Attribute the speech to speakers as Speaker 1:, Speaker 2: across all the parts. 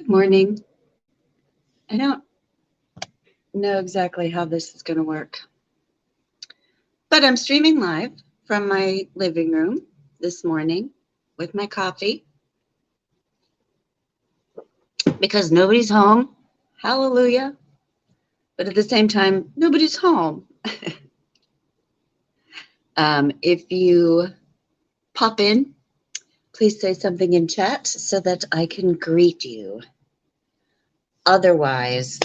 Speaker 1: Morning. I don't know exactly how this is going to work, but I'm streaming live from my living room this morning with my coffee because nobody's home. Hallelujah. But at the same time, nobody's home. If you pop in, please say something in chat so that I can greet you. Otherwise,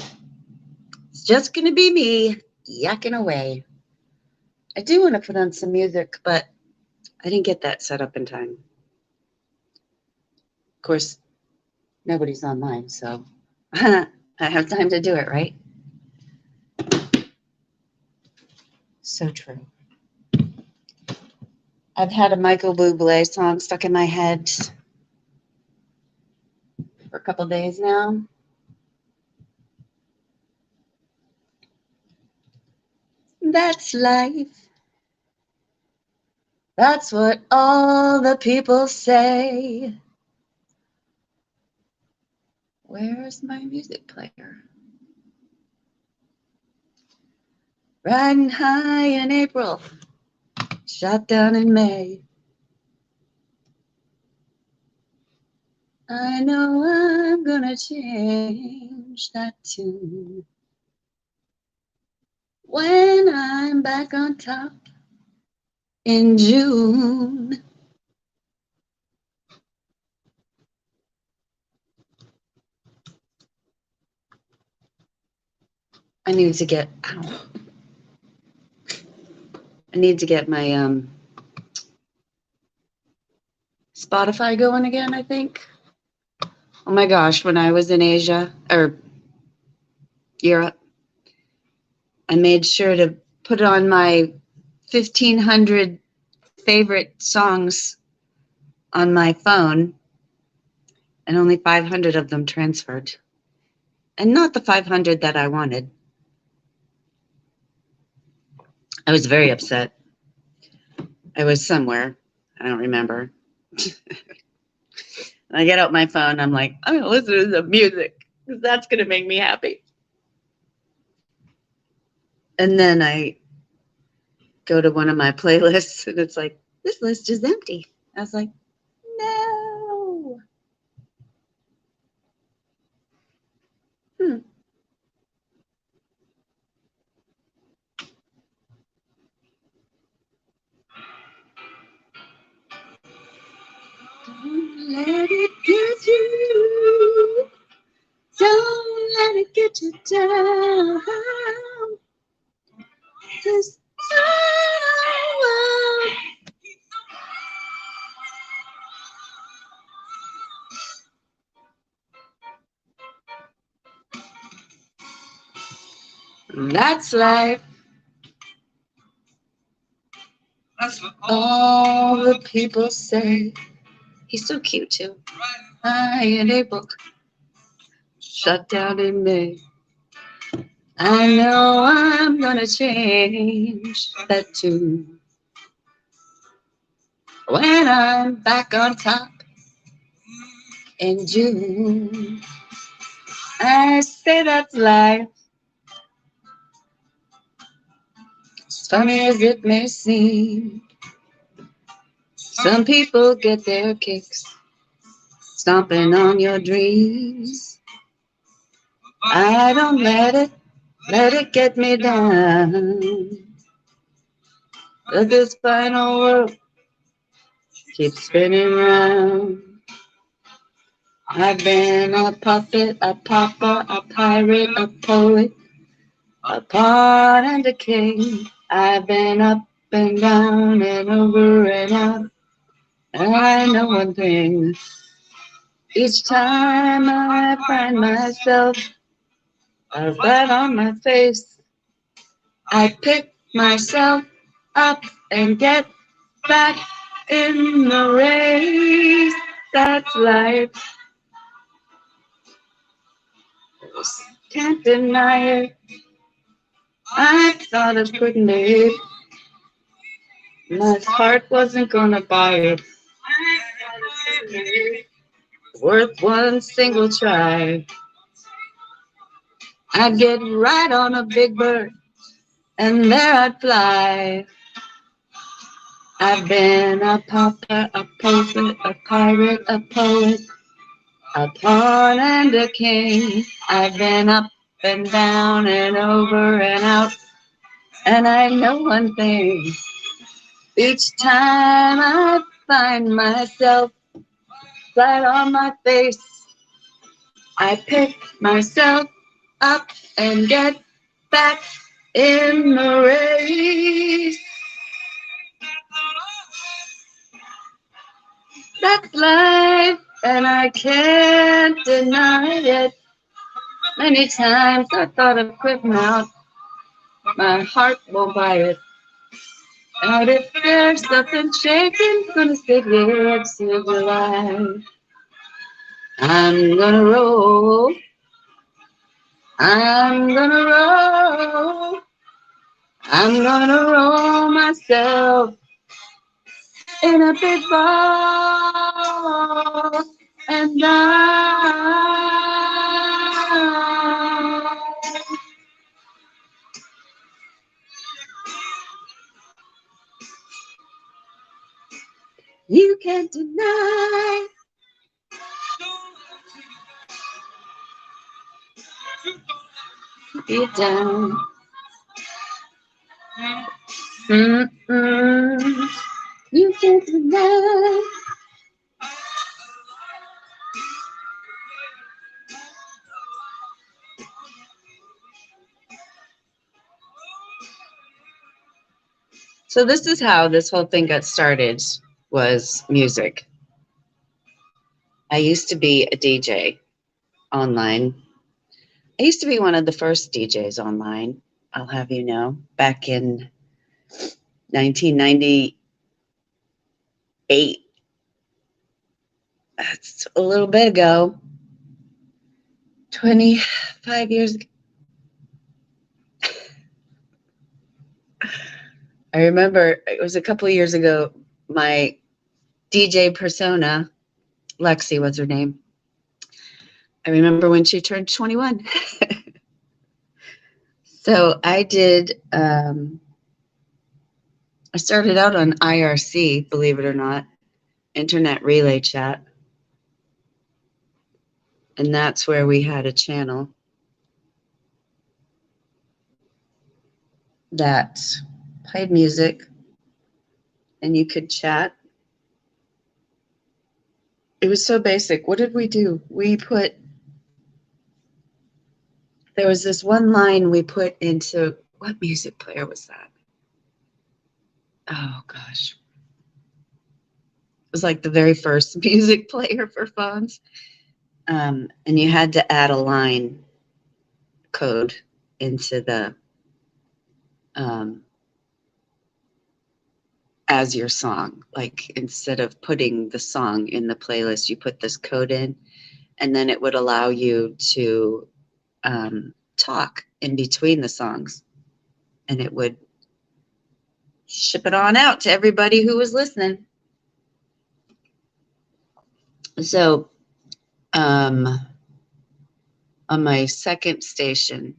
Speaker 1: it's just going to be me yakking away. I do want to put on some music, but I didn't get that set up in time. Of course, nobody's online, so I have time to do it, right? So true. I've had a Michael Bublé song stuck in my head for a couple days now. That's life. That's what all the people say. Where's my music player? Riding high in April, shot down in May. I know I'm gonna change that tune when I'm back on top in June. I need to get my Spotify going again, I think. Oh my gosh, when I was in Asia or Europe, I made sure to put on my 1,500 favorite songs on my phone, and only 500 of them transferred. And not the 500 that I wanted. I was very upset. I was somewhere. I don't remember. I get out my phone. I'm like, I'm going to listen to the music because that's going to make me happy. And then I go to one of my playlists and it's like, this list is empty. I was like, no. Don't let it get you. Don't let it get you down. This world. That's life. That's what all the people say. He's so cute too. I ain't able. Shut down in May. I know I'm gonna change that tune when I'm back on top in June. I say that's life. As funny as it may seem, some people get their kicks stomping on your dreams. I don't let it get me down. But this final world keeps spinning round. I've been a puppet, a pauper, a pirate, a poet, a pawn and a king. I've been up and down and over and out. And I know one thing. Each time I find myself flat on my face, I pick myself up and get back in the race. That's life. Can't deny it. I thought I couldn't live. My heart wasn't gonna buy it. worth one single try. I'd get right on a big bird, and there I'd fly. I've been a pauper, a poet, a pirate, a poet, a pawn and a king. I've been up and down and over and out, and I know one thing. Each time I find myself flat on my face, I pick myself up and get back in the race. That's life, and I can't deny it. Many times I thought of quitting out. My heart won't buy it. And if there's something shaking, gonna stick here to the life. I'm gonna roll. I'm gonna roll. I'm gonna roll myself in a big ball and die. You can't deny. Be down. You can't deny. So this is how this whole thing got started, was music. I used to be a DJ online. I used to be one of the first DJs online, I'll have you know, back in 1998. That's a little bit ago. 25 years ago. I remember it was a couple of years ago, my DJ persona, Lexi was her name. I remember when she turned 21. So I did, I started out on IRC, believe it or not, Internet Relay Chat. And that's where we had a channel that played music and you could chat. It was so basic. What did we do? There was this one line we put into, what music player was that? Oh gosh. It was like the very first music player for phones. And you had to add a line code into the, as your song. Like instead of putting the song in the playlist, you put this code in, and then it would allow you to talk in between the songs, and it would ship it on out to everybody who was listening. So on my second station,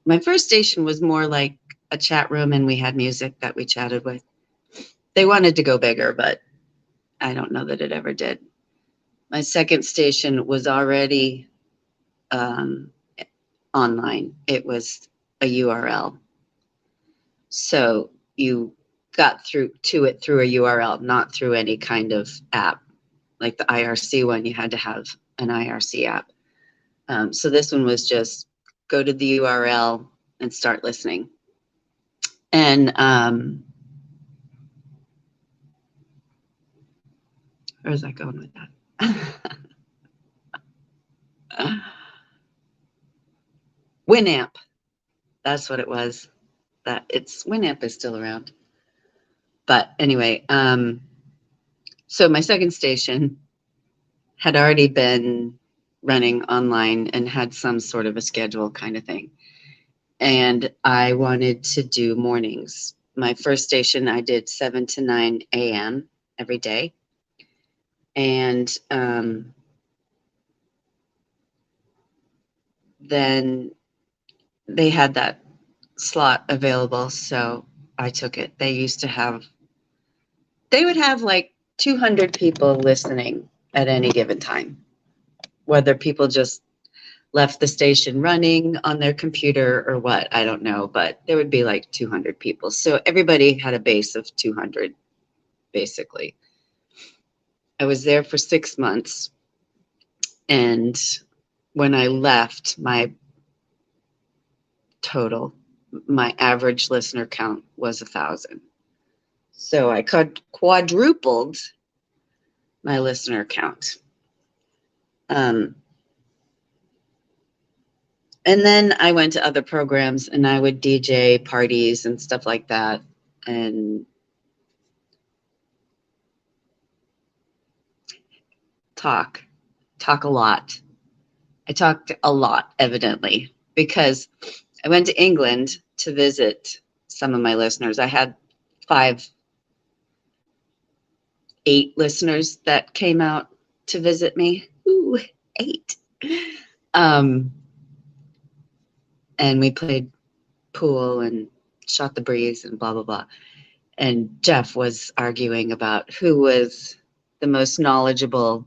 Speaker 1: my first station was more like a chat room, and we had music that we chatted with. They wanted to go bigger, but I don't know that it ever did. My second station was already online. It was a URL. So you got through to it through a URL, not through any kind of app. Like the IRC one, you had to have an IRC app. So this one was just go to the URL and start listening. And where was I going with that? Winamp. That's what it was. Winamp is still around. But anyway, so my second station had already been running online and had some sort of a schedule kind of thing. And I wanted to do mornings. My first station, I did 7 to 9 a.m. every day. And then they had that slot available, so I took it. They would have like 200 people listening at any given time, whether people just left the station running on their computer or what, I don't know, but there would be like 200 people. So everybody had a base of 200, basically. I was there for 6 months. And when I left, my average listener count was 1,000. So I quadrupled my listener count. And then I went to other programs and I would DJ parties and stuff like that. And talk a lot. I talked a lot, evidently, because I went to England to visit some of my listeners. I had 8 listeners that came out to visit me. Ooh, 8. And we played pool and shot the breeze and blah, blah, blah. And Jeff was arguing about who was the most knowledgeable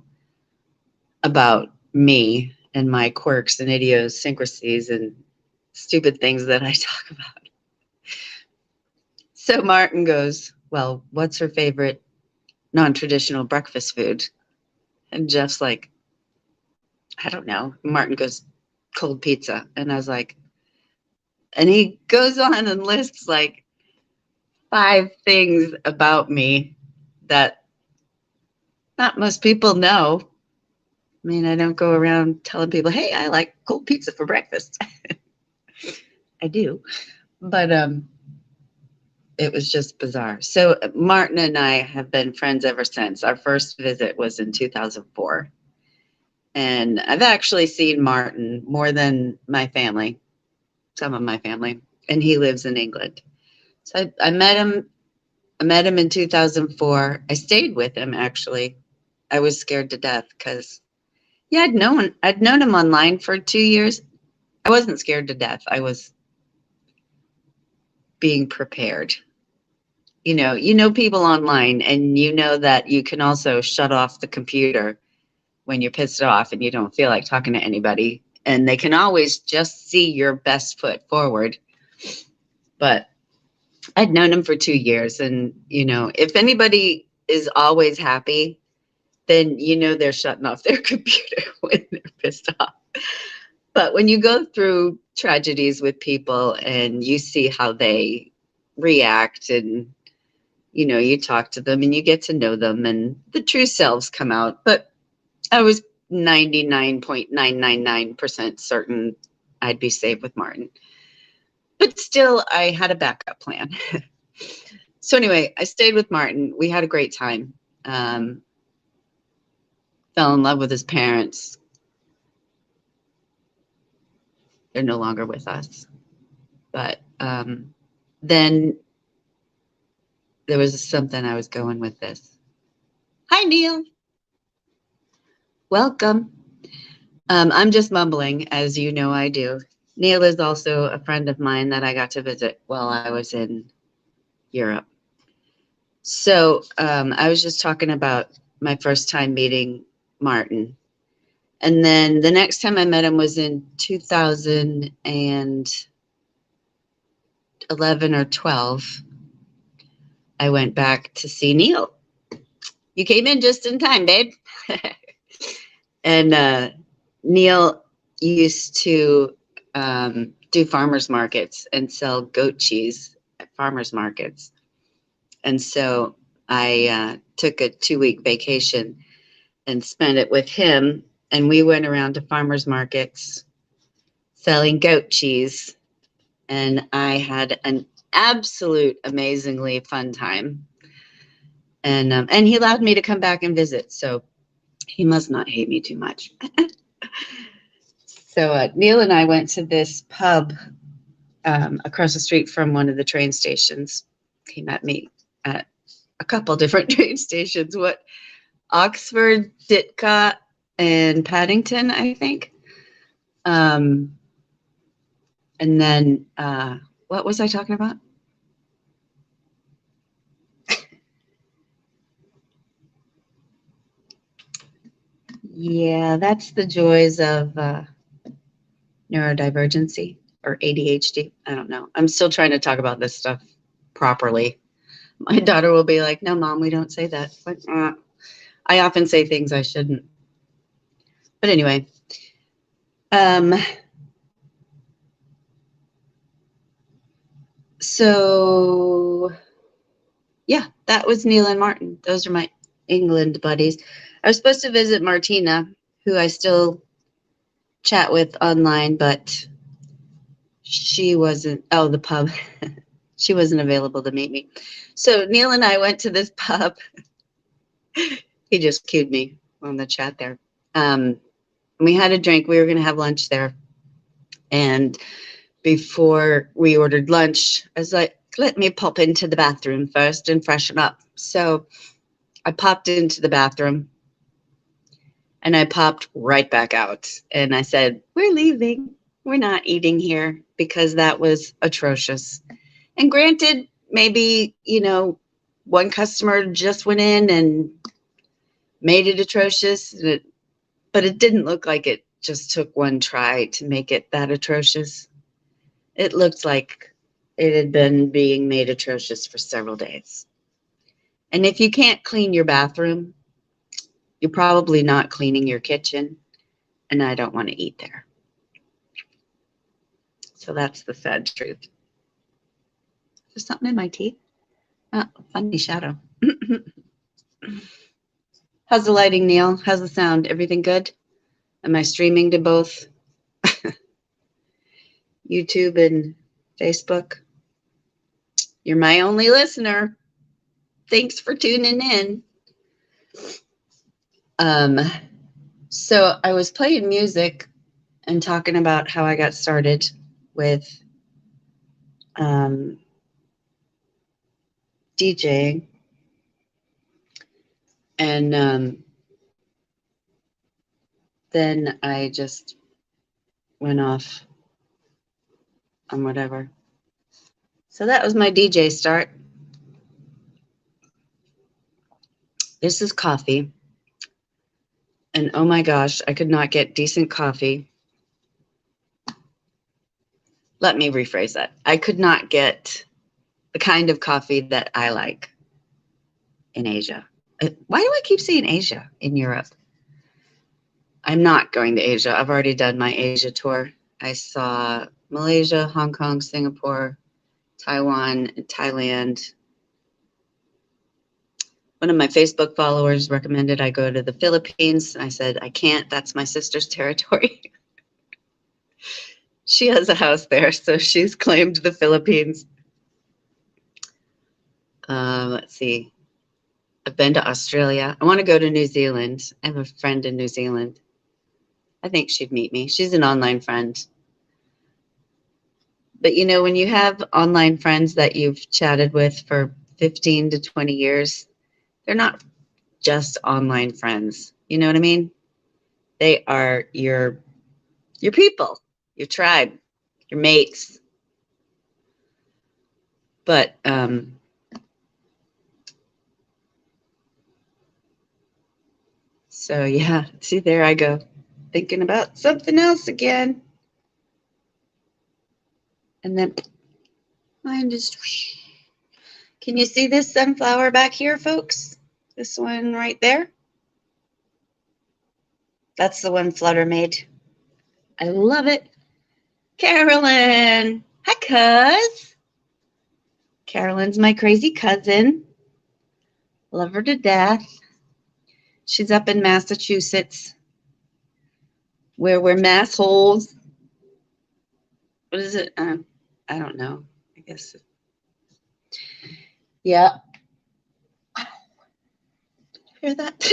Speaker 1: about me and my quirks and idiosyncrasies and stupid things that I talk about. So Martin goes, well, what's her favorite non-traditional breakfast food? And Jeff's like, I don't know. Martin goes, cold pizza. And I was like, and he goes on and lists like 5 things about me that not most people know. I mean, I don't go around telling people, hey, I like cold pizza for breakfast. I do. But it was just bizarre. So Martin and I have been friends ever since. Our first visit was in 2004. And I've actually seen Martin more than my family, some of my family, and he lives in England. So I met him in 2004. I stayed with him, actually. I was scared to death because, yeah, I'd known him online for 2 years. I wasn't scared to death. I was being prepared. You know people online, and you know that you can also shut off the computer when you're pissed off and you don't feel like talking to anybody. And they can always just see your best foot forward. But I'd known him for 2 years. And, if anybody is always happy, then they're shutting off their computer when they're pissed off. But when you go through tragedies with people and you see how they react and, you talk to them and you get to know them and the true selves come out. But I was 99.999% certain I'd be safe with Martin. But still, I had a backup plan. So anyway, I stayed with Martin. We had a great time. Fell in love with his parents. They're no longer with us. But then there was something I was going with this. Hi, Neil. Welcome. I'm just mumbling, as you know I do. Neil is also a friend of mine that I got to visit while I was in Europe. So I was just talking about my first time meeting Martin. And then the next time I met him was in 2011 or 12. I went back to see Neil. You came in just in time, babe. And Neil used to do farmers markets and sell goat cheese at farmers markets. And so I took a 2-week vacation and spent it with him. And we went around to farmers markets selling goat cheese. And I had an absolute amazingly fun time. And he allowed me to come back and visit. So he must not hate me too much. So Neil and I went to this pub across the street from one of the train stations. He met me at a couple different train stations. What Oxford, Sitka, and Paddington, I think. And then, what was I talking about? Yeah, that's the joys of neurodivergency or ADHD. I don't know. I'm still trying to talk about this stuff properly. My daughter will be like, "No, Mom, we don't say that." But, I often say things I shouldn't. But anyway, so yeah, that was Neil and Martin. Those are my England buddies. I was supposed to visit Martina, who I still chat with online, but she wasn't. Oh, the pub. She wasn't available to meet me. So Neil and I went to this pub. He just cued me on the chat there. We had a drink. We were going to have lunch there. And before we ordered lunch, I was like, let me pop into the bathroom first and freshen up. So I popped into the bathroom and I popped right back out. And I said, we're leaving. We're not eating here because that was atrocious. And granted, maybe, one customer just went in and made it atrocious, but it didn't look like it just took one try to make it that atrocious. It looked like it had been being made atrocious for several days. And if you can't clean your bathroom, you're probably not cleaning your kitchen, and I don't want to eat there. So that's the sad truth. There's something in my teeth. Oh, funny shadow. How's the lighting, Neil? How's the sound? Everything good? Am I streaming to both YouTube and Facebook? You're my only listener. Thanks for tuning in. So I was playing music and talking about how I got started with DJing. And then I just went off on whatever. So that was my DJ start. This is coffee. And oh my gosh, I could not get decent coffee. Let me rephrase that. I could not get the kind of coffee that I like in Asia. Why do I keep saying Asia in Europe? I'm not going to Asia. I've already done my Asia tour. I saw Malaysia, Hong Kong, Singapore, Taiwan, and Thailand. One of my Facebook followers recommended I go to the Philippines. I said, I can't. That's my sister's territory. She has a house there, so she's claimed the Philippines. Let's see. I've been to Australia. I want to go to New Zealand. I have a friend in New Zealand. I think she'd meet me. She's an online friend. But when you have online friends that you've chatted with for 15 to 20 years, they're not just online friends. You know what I mean? They are your people, your tribe, your mates. But so yeah, see, there I go, thinking about something else again. And then I'm just, can you see this sunflower back here, folks? This one right there? That's the one Flutter made. I love it. Carolyn. Hi, cuz. Carolyn's my crazy cousin. Love her to death. She's up in Massachusetts, where we're massholes. What is it? I don't know. I guess. Yeah. Hear that?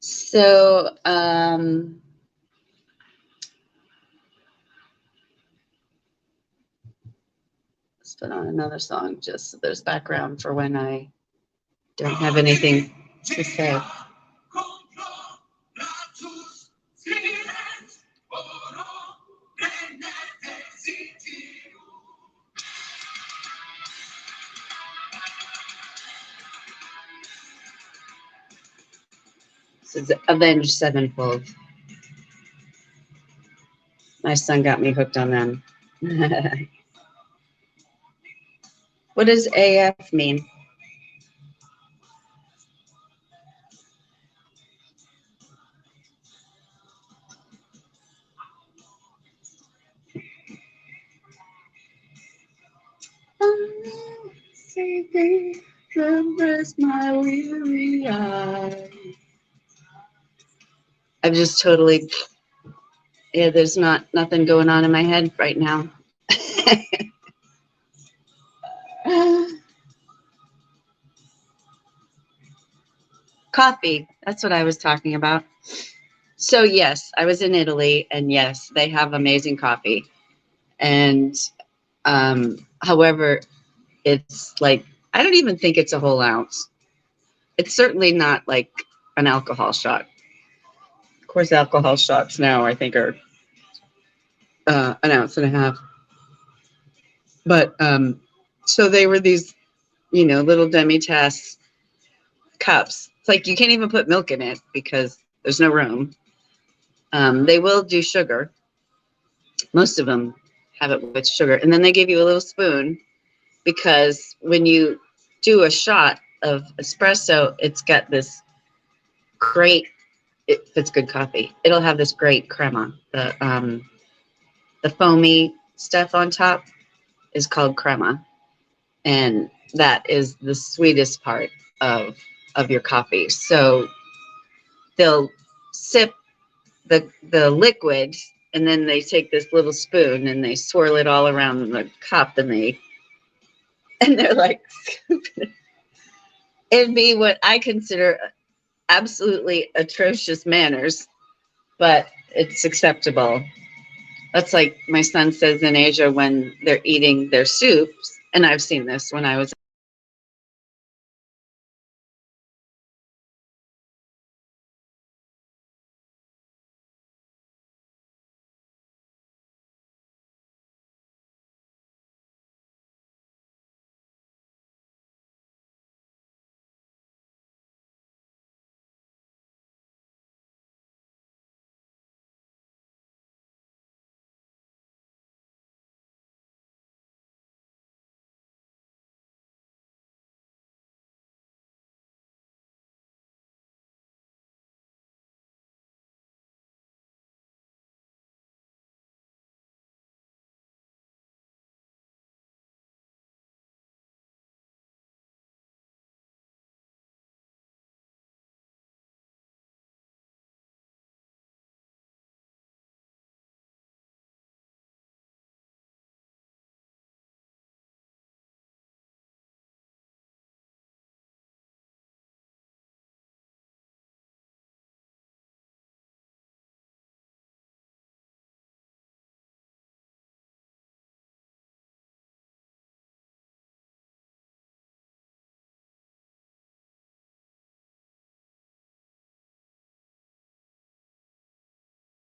Speaker 1: So, let's put on another song just so there's background for when I don't have anything to say. This is Avenged Sevenfold. My son got me hooked on them. What does AF mean? My weary eyes. I've just totally, yeah, there's nothing going on in my head right now. Coffee, that's what I was talking about. So yes, I was in Italy, and yes, they have amazing coffee. And however, it's like, I don't even think it's a whole ounce. It's certainly not like an alcohol shot. Of course, alcohol shots now I think are an ounce and a half. But so they were these, little demi-tasse cups. It's like you can't even put milk in it because there's no room. They will do sugar. Most of them have it with sugar. And then they give you a little spoon because when you do a shot of espresso, it's got this great, if it's good coffee, it'll have this great crema. The foamy stuff on top is called crema. And that is the sweetest part of your coffee. So they'll sip the liquid, and then they take this little spoon and they swirl it all around the cup, and they're like scooping it. It'd be what I consider absolutely atrocious manners, but it's acceptable. That's like my son says in Asia when they're eating their soups, and I've seen this when I was